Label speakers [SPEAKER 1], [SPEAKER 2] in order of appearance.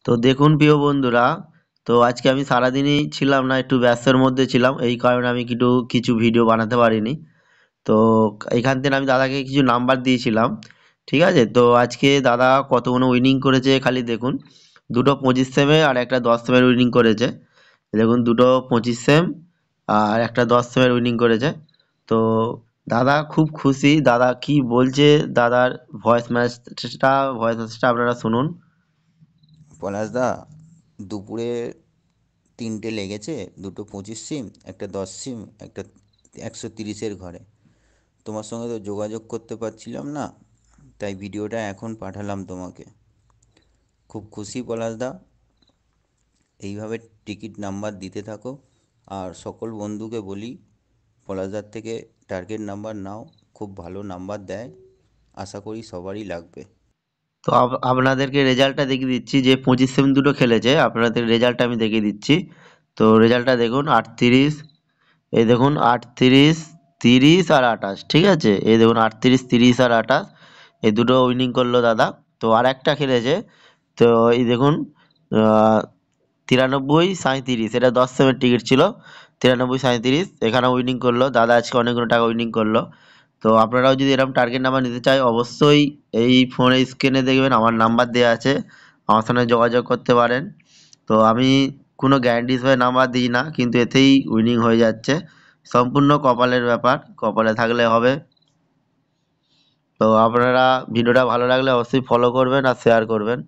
[SPEAKER 1] তো দেখুন প্রিয় বন্ধুরা, তো আজকে আমি সারাদিনই ছিলাম না, একটু ব্যস্তের মধ্যে ছিলাম, এই কারণে আমি কিছু ভিডিও বানাতে পারিনি। তো এখান থেকে আমি দাদাকে কিছু নাম্বার দিয়েছিলাম। ঠিক আছে, তো আজকে দাদা কতগুলো উইনিং করেছে খালি দেখুন। দুটো 25 সেমে আর একটা 10 সেমের উইনিং করেছে। দেখুন, দুটো 25 সেম আর একটা 10 সেমের উইনিং করেছে। তো দাদা খুব খুশি। দাদা কি বলছে, দাদার ভয়েস ম্যাচটা আপনারা শুনুন।
[SPEAKER 2] পলাশদা, দুপুরে 3টে লেগেছে। দুটো 25 সিম, একটা 10 সিম, একটা 130-এর ঘরে। তোমার সঙ্গে তো যোগাযোগ করতে পারছিলাম না, তাই ভিডিওটা এখন পাঠালাম তোমাকে। খুব খুশি পলাশদা। এইভাবে টিকিট নাম্বার দিতে থাকো। আর সকল বন্ধুকে বলি, পলাশদার থেকে টার্গেট নাম্বার নাও। খুব ভালো নাম্বার দেয়, আশা করি সবারই লাগবে।
[SPEAKER 1] তো আপনাদেরকে রেজাল্টটা দেখিয়ে দিচ্ছি, যে 25 সেম দুটো খেলেছে, আপনাদের রেজাল্টটা আমি দেখিয়ে দিচ্ছি। তো রেজাল্টটা দেখুন, 38, এই দেখুন 38, 30 আর 28। ঠিক আছে, এই দেখুন 38, 30 আর 28, এই দুটো উইনিং করলো দাদা। তো আর একটা খেলেছে, তো এই দেখুন 93, 37, এটা 10 সেমের টিকিট ছিল। 93, 37 এখানে উইনিং করলো দাদা, আজকে অনেকগুলো টাকা উইনিং করলো। তো আপনারাও যদি এরকম টার্গেট নাম্বার নিতে চাই, অবশ্যই এই ফোনে স্ক্রিনে দেখবেন আমার নাম্বার দেওয়া আছে, আমার সঙ্গে যোগাযোগ করতে পারেন। তো আমি কোনো গ্যারান্টি হিসেবে নাম্বার দিই না, কিন্তু এতেই উইনিং হয়ে যাচ্ছে। সম্পূর্ণ কপালের ব্যাপার, কপালে থাকলে হবে। তো আপনারা ভিডিওটা ভালো লাগলে অবশ্যই ফলো করবেন আর শেয়ার করবেন।